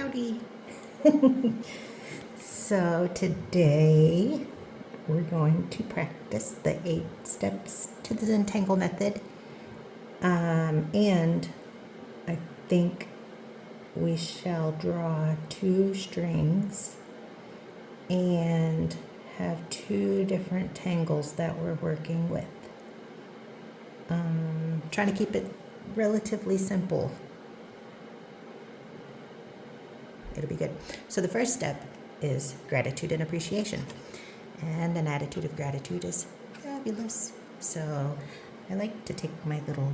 Howdy. So today we're going to practice the 8 steps to the Zentangle Method. And I think we shall draw 2 strings and have 2 different tangles that we're working with. Trying to keep it relatively simple. It'll be good. So the first step is gratitude and appreciation. And an attitude of gratitude is fabulous. So I like to take my little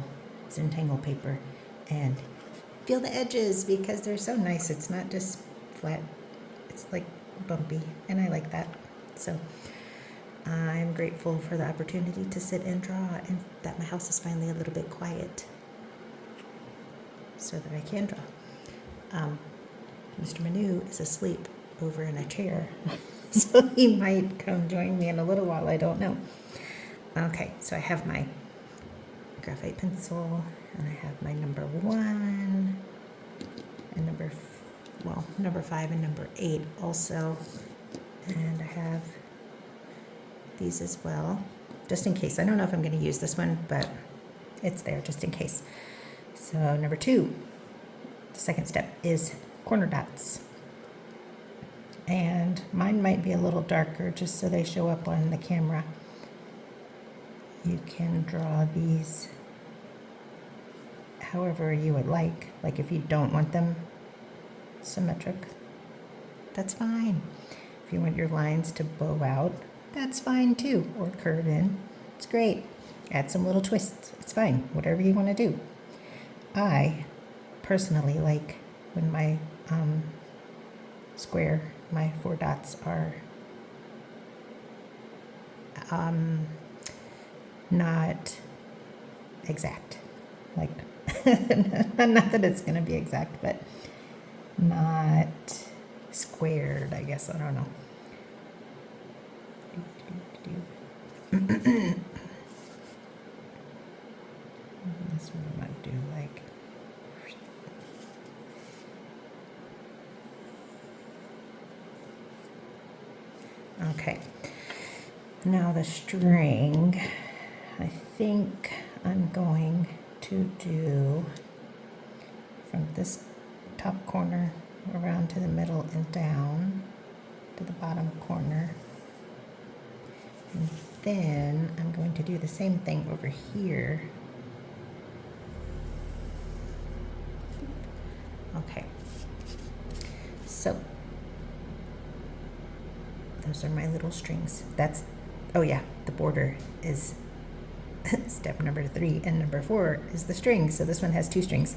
Zentangle paper and feel the edges because they're so nice. It's not just flat, it's like bumpy, and I like that. So I'm grateful for the opportunity to sit and draw, and that my house is finally a little bit quiet so that I can draw. Mr. Manu is asleep over in a chair, so he might come join me in a little while, I don't know. Okay, so I have my graphite pencil, and I have my number 1, and number 5 and number 8 also, and I have these as well, just in case. I don't know if I'm going to use this one, but it's there just in case. So number 2, the second step is corner dots. And mine might be a little darker just so they show up on the camera. You can draw these however you would like if you don't want them symmetric, that's fine. If you want your lines to bow out, that's fine too, or curve in. It's great. Add some little twists. It's fine. Whatever you want to do. I personally like when my square, my 4 dots are not exact. Like, not that it's going to be exact, but not squared, I guess. I don't know. This one I might do like. Okay. Now the string, I think I'm going to do from this top corner around to the middle and down to the bottom corner. And then I'm going to do the same thing over here. Okay. So those are my little strings. That's, oh yeah, the border is step number 3, and number 4 is the string. So this one has 2 strings.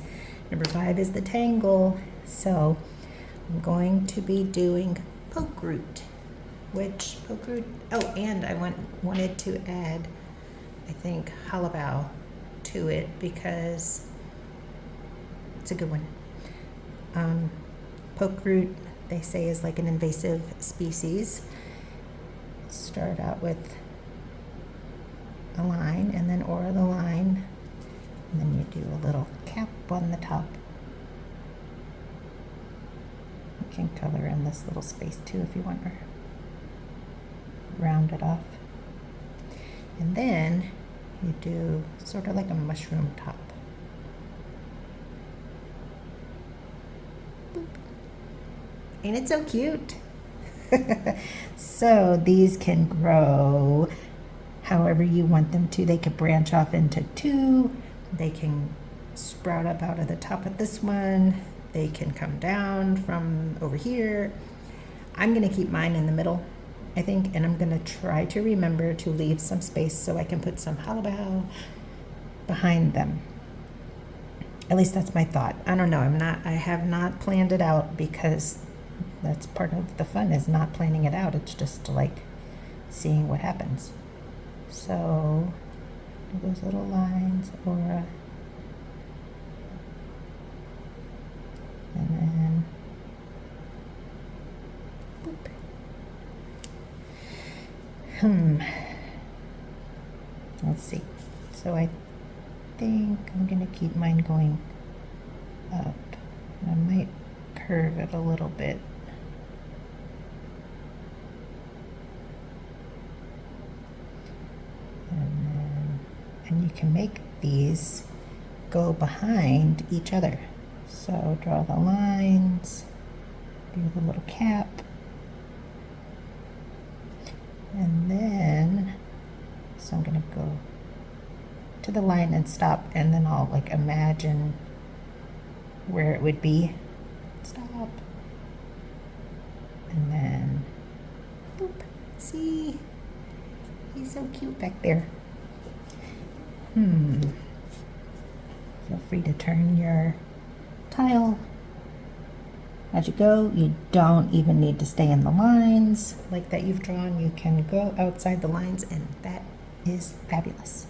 Number 5 is the tangle. So I'm going to be doing PokeRoot, which PokeRoot, oh, and I wanted to add, I think, Hollibaugh to it because it's a good one. PokeRoot, they say, is like an invasive species. Start out with a line and then or the line, and then you do a little cap on the top. You can color in this little space too if you want, or round it off. And then you do sort of like a mushroom top. Boop. Ain't it so cute? So these can grow however you want them to. They could branch off into 2. They can sprout up out of the top of this one. They can come down from over here. I'm going to keep mine in the middle, I think, and I'm going to try to remember to leave some space so I can put some Hollibaugh behind them. At least that's my thought. I don't know. I have not planned it out because that's part of the fun, is not planning it out. It's just like seeing what happens. So do those little lines, or and then boop. Let's see. So I think I'm gonna keep mine going up. I might curve it a little bit. And you can make these go behind each other. So draw the lines, do the little cap, and then, so I'm gonna go to the line and stop, and then I'll like imagine where it would be. Stop. And then, boop. See? He's so cute back there. Feel free to turn your tile as you go. You don't even need to stay in the lines like that you've drawn. You can go outside the lines, and that is fabulous.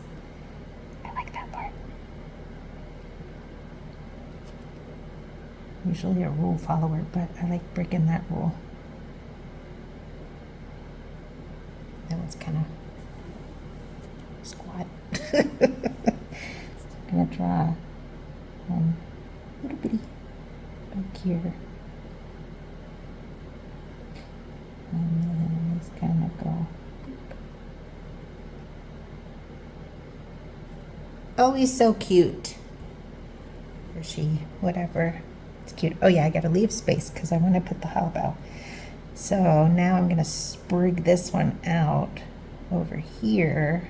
I like that part. Usually a rule follower, but I like breaking that rule. That one's kind of squat. I'm gonna draw one little bitty back here. And then it's gonna go boop. Oh, he's so cute. Or she, whatever. It's cute. Oh yeah, I gotta leave space because I want to put the Hollibaugh. So now I'm gonna sprig this one out over here.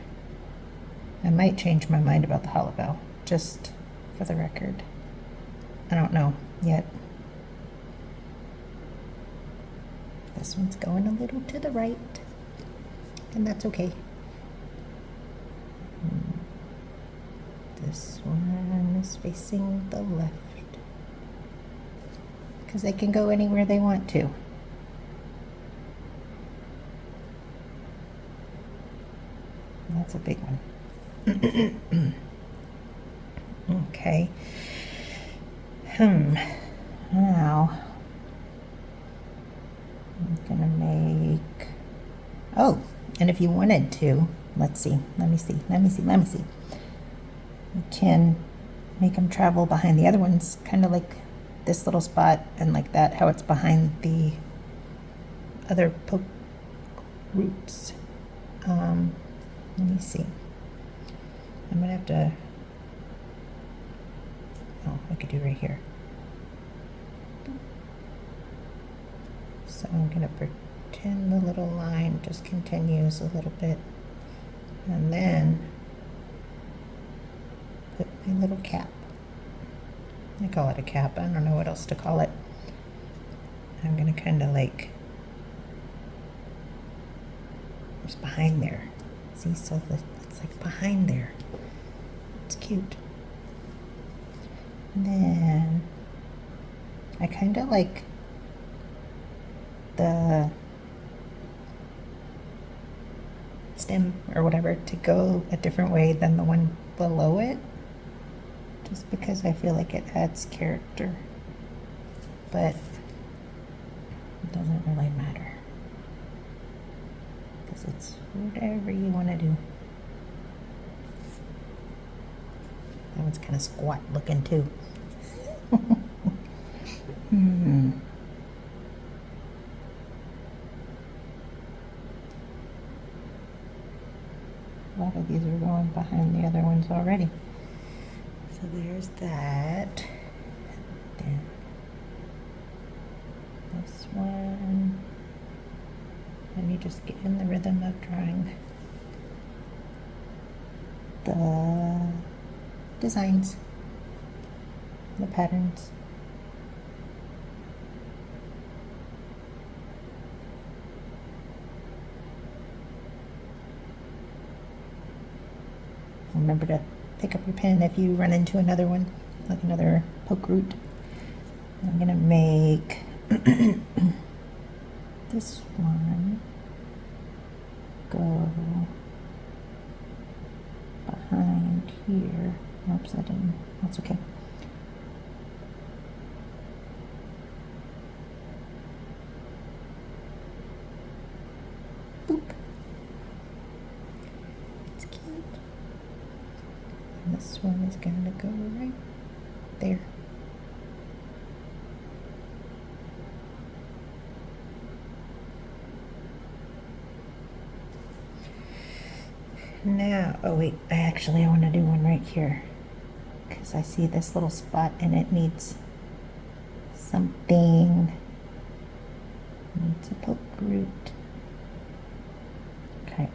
I might change my mind about the Hollibaugh, just for the record. I don't know yet. This one's going a little to the right, and that's okay. This one is facing the left, because they can go anywhere they want to. That's a big one. Okay. Now I'm gonna make, oh, and if you wanted to, let's see, let me see. You can make them travel behind the other ones, kind of like this little spot and like that, how it's behind the other poke roots. Let me see. I'm gonna have to, oh, I could do right here. So I'm gonna pretend the little line just continues a little bit, and then put my little cap. I call it a cap, I don't know what else to call it. I'm gonna kind of like, it's behind there. See, so it's like behind there. It's cute. And then I kind of like the stem or whatever to go a different way than the one below it, just because I feel like it adds character, but it doesn't really matter because it's whatever you want to do. That one's kind of squat looking too. A lot of these are going behind the other ones already. So there's that. Then this one. And you just get in the rhythm of drawing the designs, the patterns. Remember to pick up your pen if you run into another one, like another PokeRoot. I'm gonna make this one go behind here. Oops, I didn't. That's okay. Boop. It's cute. And this one is going to go right there. Now, oh wait, I want to do one right here because I see this little spot and it needs something. Needs a poke root. Okay.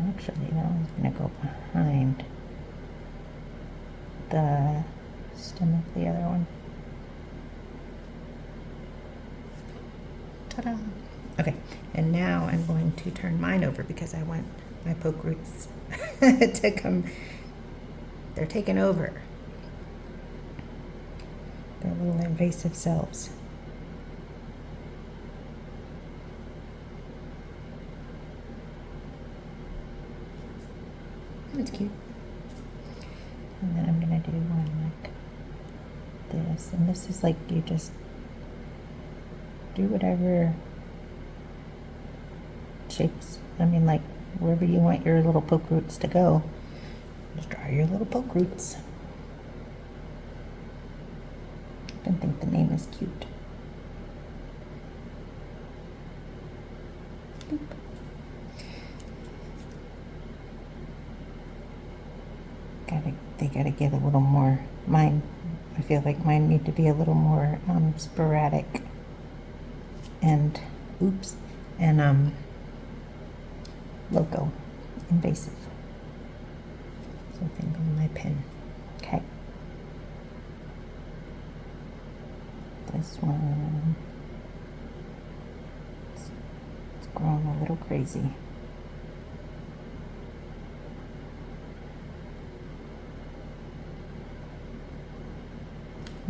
Actually, that one's going to go behind the stem of the other one. Ta-da! Okay, and now I'm going to turn mine over because I want my poke roots to come. They're taking over. Their little invasive selves. That's cute. And then I'm gonna do one like this, and this is like you just do whatever shapes. I mean, like wherever you want your little poke roots to go, just draw your little poke roots. I think the name is cute. Boop. They gotta get a little more. Mine, I feel like mine need to be a little more sporadic and loco, invasive. Something on my pen. Okay. This one, it's growing a little crazy.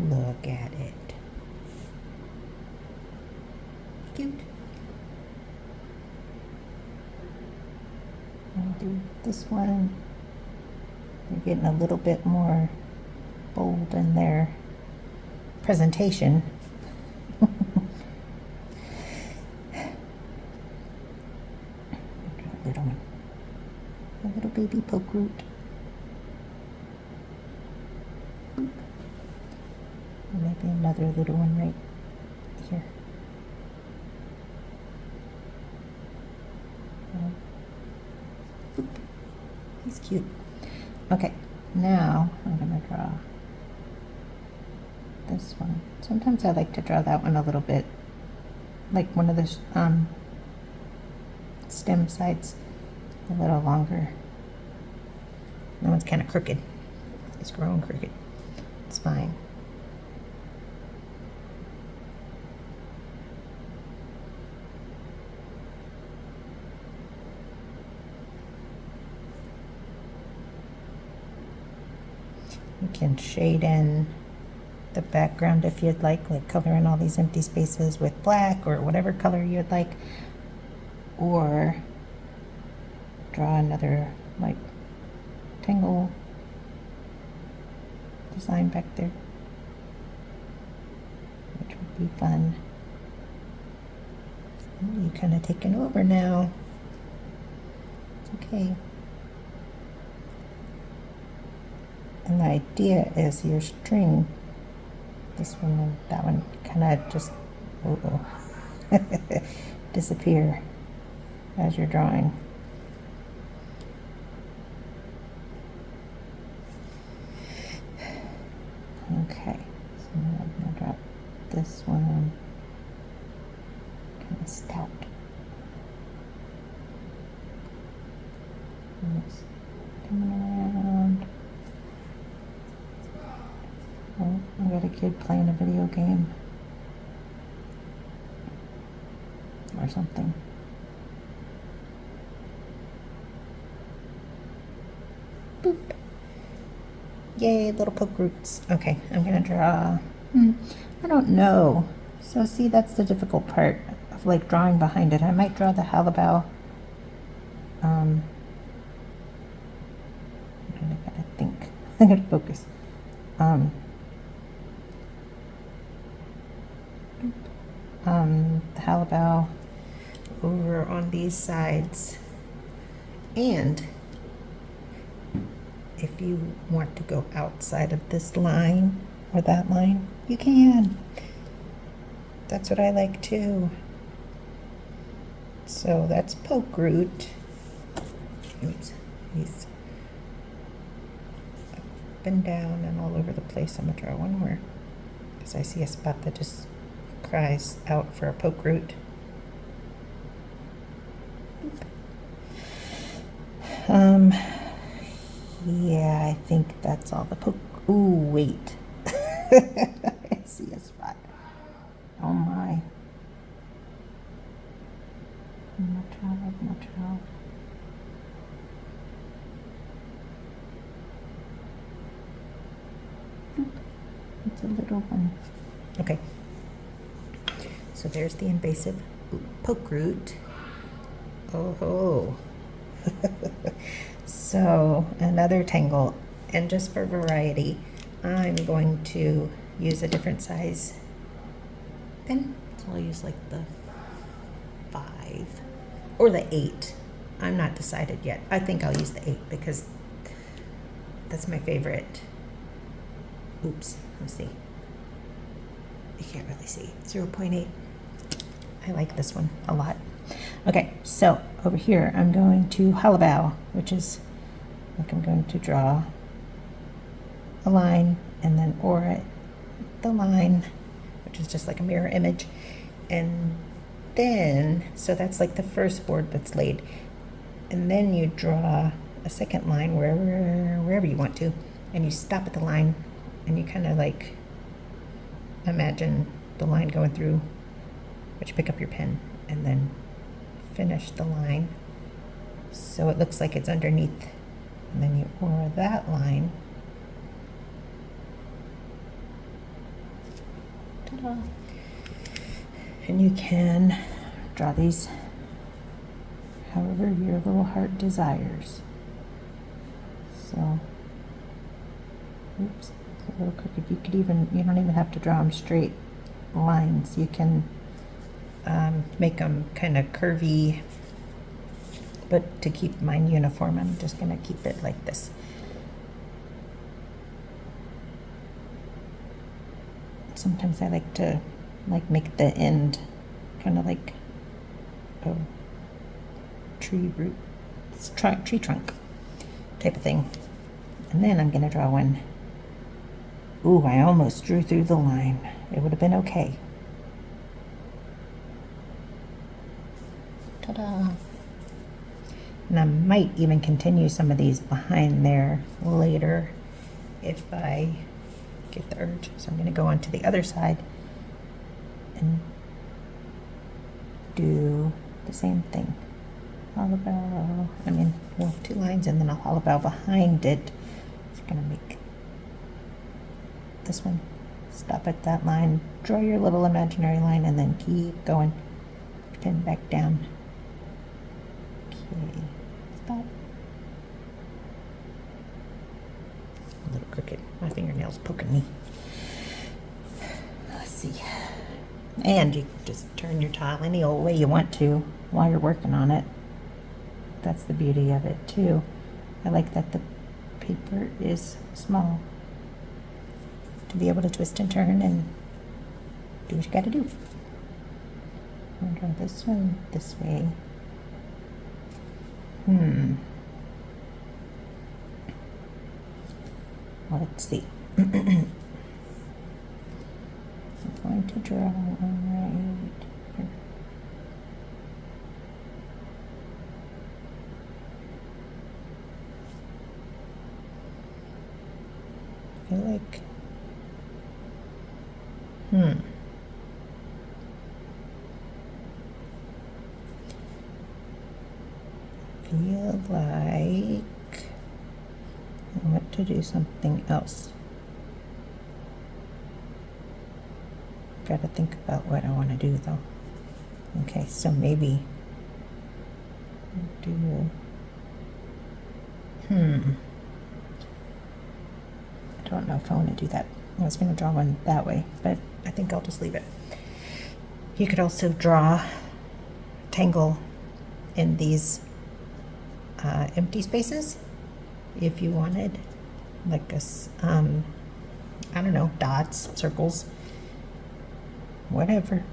Look at it. Cute. I'll do this one. They're getting a little bit more bold in their presentation. Little one. A little baby poke root. Maybe another little one right here. He's cute. Okay, now I'm going to draw this one. Sometimes I like to draw that one a little bit, like one of the stem sides a little longer. That one's kind of crooked. It's growing crooked. It's fine. You can shade in the background if you'd like color in all these empty spaces with black or whatever color you'd like, or draw another like tangle design back there, which would be fun. Ooh, you kind of taking over now. It's okay. And the idea is your string, this one and that one, kind of just disappear as you're drawing. Okay, so now I'm going to drop this one, kind of stout. And it's coming around. Oh, I got a kid playing a video game or something. Boop. Yay, little poke roots. Okay, I'm gonna draw, I don't know. So see, that's the difficult part of like drawing behind it. I might draw the Hollibaugh. I gotta think. I gotta focus. The Hollibaugh over on these sides, and if you want to go outside of this line or that line, you can. That's what I like too. So that's poke root, Oops, he's up and down and all over the place. I'm gonna draw one more because I see a spot that just cries out for a poke root. Yeah, I think that's all the poke. Ooh, wait. I see a spot. Oh my. Much out. It's a little one. Okay. So there's the invasive poke root. Oh ho. So another tangle, and just for variety, I'm going to use a different size pen. So I'll use like the 5 or the 8. I'm not decided yet. I think I'll use the 8 because that's my favorite. Oops, let's see. You can't really see. 0.8. I like this one a lot. Okay, so over here I'm going to Hollibaugh, which is like I'm going to draw a line and then aura the line, which is just like a mirror image. And then, so that's like the first board that's laid. And then you draw a second line wherever you want to, and you stop at the line and you kind of like imagine the line going through, but you pick up your pen and then finish the line so it looks like it's underneath, and then you aura that line. Ta-da. And you can draw these however your little heart desires. So, oops, it's a little crooked. You don't even have to draw them straight lines. You can make them kind of curvy, but to keep mine uniform, I'm just going to keep it like this. Sometimes I like to make the end kind of like a tree root, tree trunk type of thing. And then I'm going to draw one. Ooh, I almost drew through the line. It would have been okay. Ta-da! And I might even continue some of these behind there later if I get the urge. So I'm going to go on to the other side and do the same thing. Hollibaugh, well, 2 lines and then a hollibaugh behind it. It's going to make this one. Stop at that line, draw your little imaginary line, and then keep going. Pin back down. Okay, stop. A little crooked. My fingernail's poking me. Let's see. And you can just turn your tile any old way you want to while you're working on it. That's the beauty of it too. I like that the paper is small to be able to twist and turn and do what you gotta do. I'm gonna draw this one this way. Well, let's see. I'm going to draw one right here. I feel like, feel like I want to do something else. Got to think about what I want to do though. Okay, so maybe do, I don't know if I want to do that. I was going to draw one that way, but I think I'll just leave it. You could also draw tangle in these empty spaces if you wanted, like a, I don't know, dots, circles, whatever.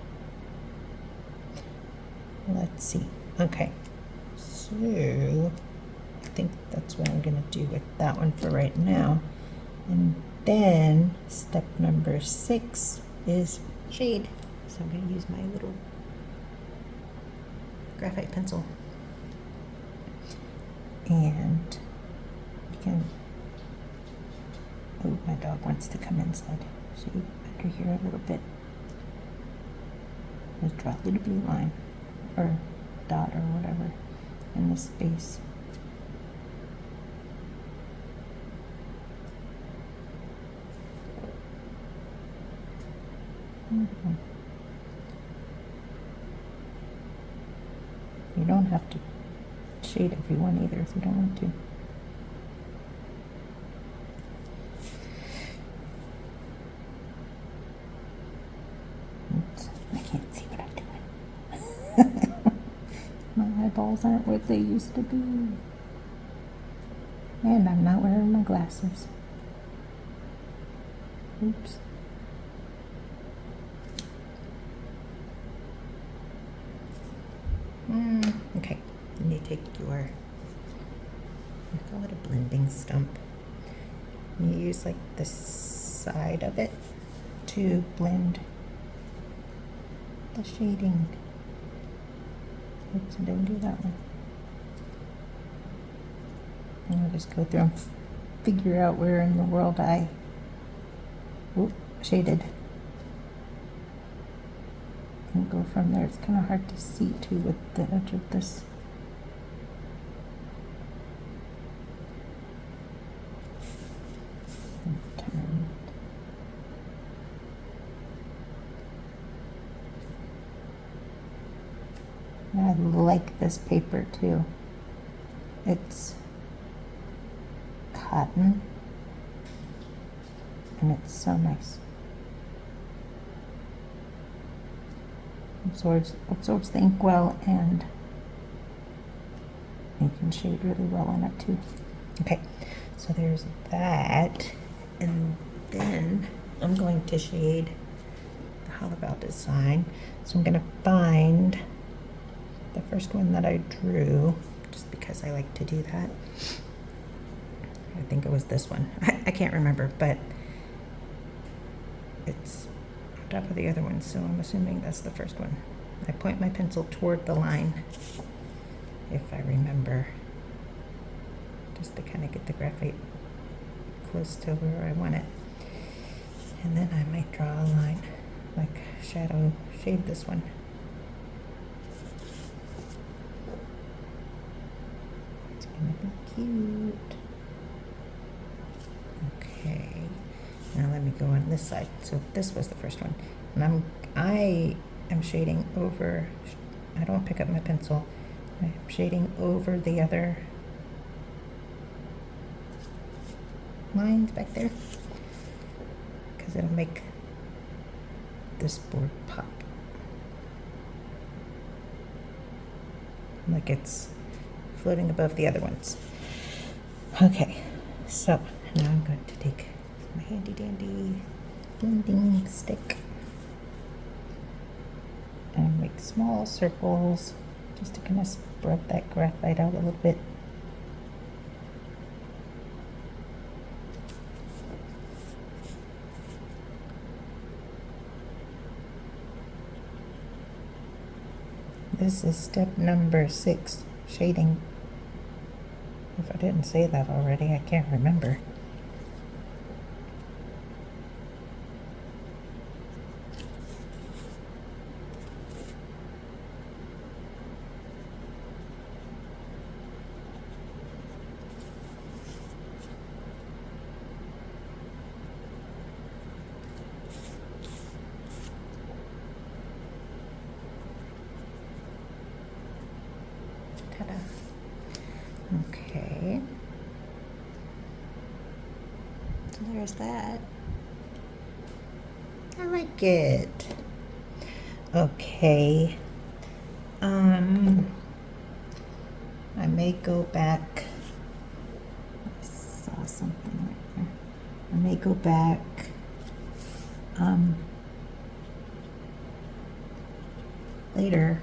Let's see. Okay, so think that's what I'm gonna do with that one for right now. And then step number 6 is shade. So I'm gonna use my little graphite pencil. And you can, oh, my dog wants to come inside. Shade under here a little bit. Just draw a little blue line or dot or whatever in the space. You don't have to shade everyone either if you don't want to. Oops, I can't see what I'm doing. My eyeballs aren't what they used to be. And I'm not wearing my glasses. Oops. Okay, and you take your, I call it a blending stump. And you use like the side of it to blend the shading. Oops, I didn't do that one. And I'll just go through and figure out where in the world I shaded. And go from there. It's kind of hard to see too with the edge of this. I like this paper too. It's cotton and it's so nice. Absorbs the ink well, and you can shade really well on it too. Okay, so there's that, and then I'm going to shade the Hollibaugh design. So I'm going to find the first one that I drew, just because I like to do that. I think it was this one. I can't remember, but it's on top of the other one, so I'm assuming that's the first one. I point my pencil toward the line, if I remember, just to kind of get the graphite close to where I want it. And then I might draw a line, like shadow, shade this one. It's gonna be cute. Okay, now let me go on this side. So this was the first one, and I am shading over. I don't pick up my pencil. I'm shading over the other lines back there because it'll make this board pop like it's floating above the other ones. Okay, so now I'm going to take my handy dandy blending stick and make small circles just to kind of spread that graphite out a little bit. This is step number 6, shading. If I didn't say that already, I can't remember. Ta-da. Okay. So there's that. I like it. Okay. I may go back. I saw something right there. I may go back later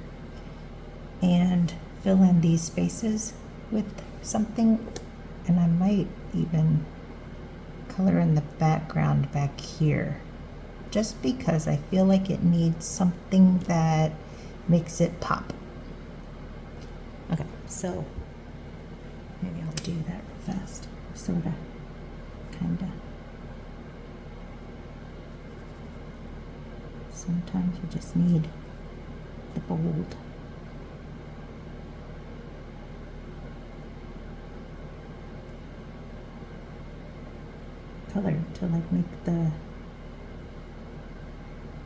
and fill in these spaces with something, and I might even color in the background back here, just because I feel like it needs something that makes it pop. Okay, so maybe I'll do that real fast, sorta, kinda. Sometimes you just need the bold. Color to like make the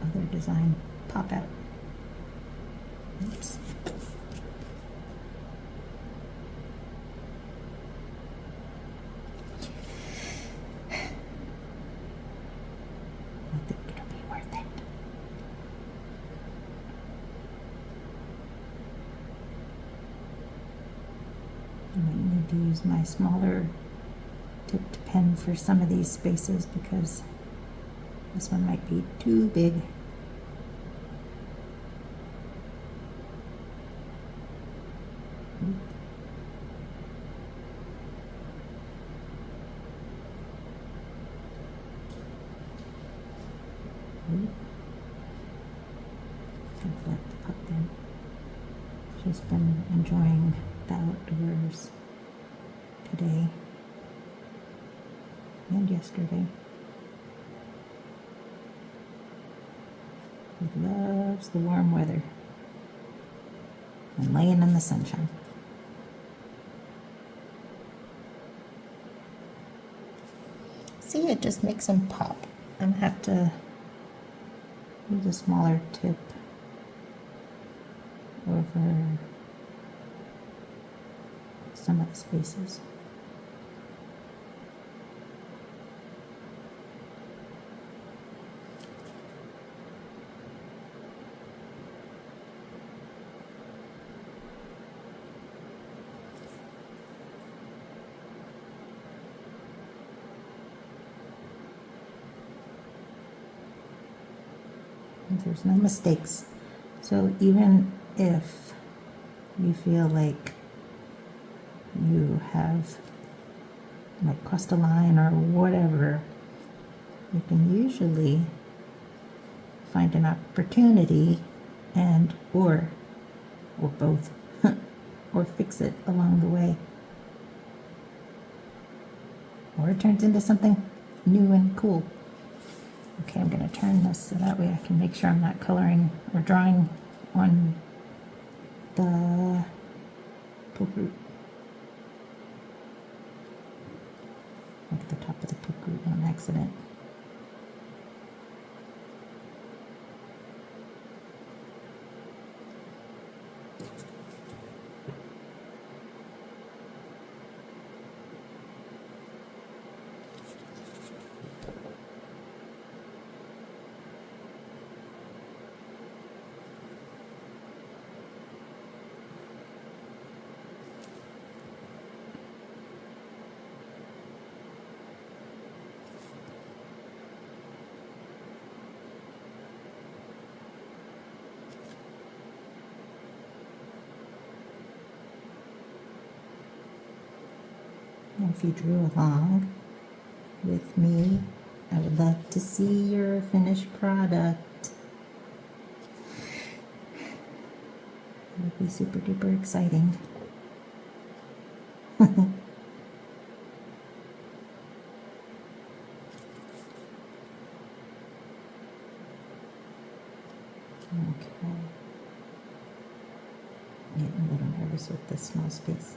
other design pop out. Oops. I think it'll be worth it. I might need to use my smaller tipped pen for some of these spaces because this one might be too big. Let the pup in. She's been enjoying the outdoors today and yesterday. He loves the warm weather and laying in the sunshine. See, it just makes him pop. I'm gonna have to use a smaller tip over some of the spaces. There's no mistakes. So even if you feel like you have like crossed a line or whatever, you can usually find an opportunity and or both or fix it along the way, or it turns into something new and cool. Okay, I'm going to turn this so that way I can make sure I'm not coloring or drawing on the PokeRoot. At the top of the PokeRoot on accident. If you drew along with me, I would love to see your finished product. It would be super duper exciting. Okay. Getting a little nervous with this small space.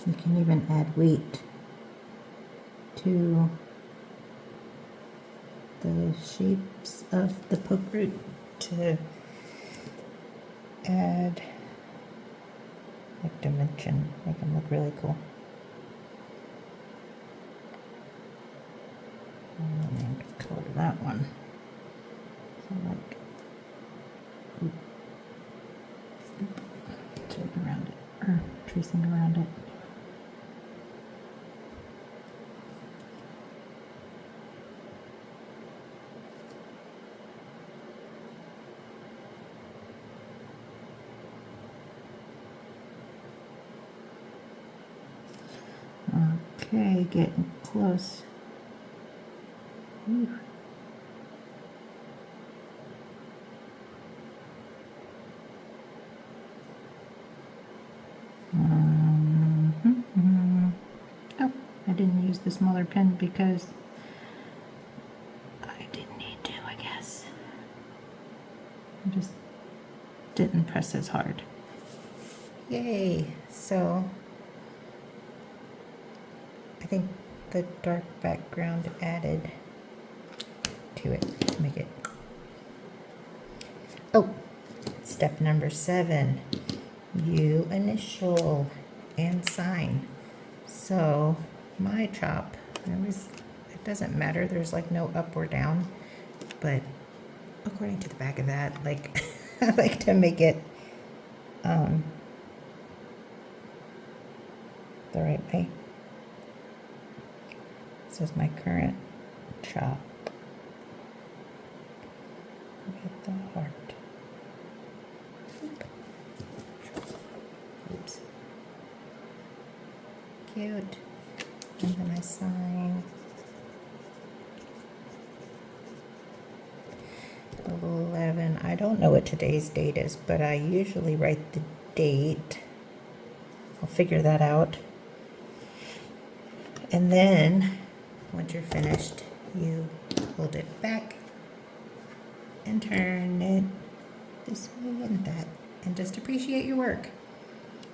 You can even add weight to the shapes of the PokeRoot to add like dimension, make them look really cool. that one. So like, turning around it, or tracing around it. Okay, getting close. Ooh. Oh, I didn't use the smaller pen because I didn't need to, I guess. I just didn't press as hard. Yay! So I think the dark background added to it to make it. Oh, step number 7. You initial and sign. So my chop, it doesn't matter, there's like no up or down, but according to the back of that, like I like to make it the right way. This is my current chop with the heart. Oops. Cute. And then I sign 11. I don't know what today's date is, but I usually write the date. I'll figure that out. And then once you're finished, you hold it back and turn it this way and that, and just appreciate your work.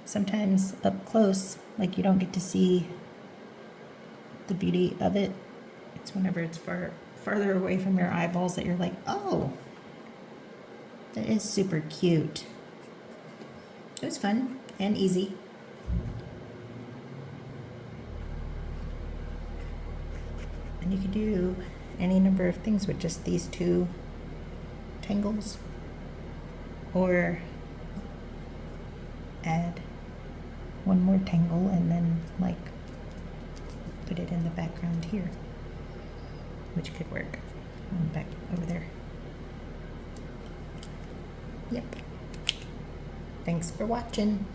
Sometimes up close, like you don't get to see the beauty of it. It's whenever it's farther away from your eyeballs that you're like, oh, that is super cute. It was fun and easy. And you can do any number of things with just these 2 tangles, or add one more tangle and then like put it in the background here, which could work back over there. Yep. Thanks for watching.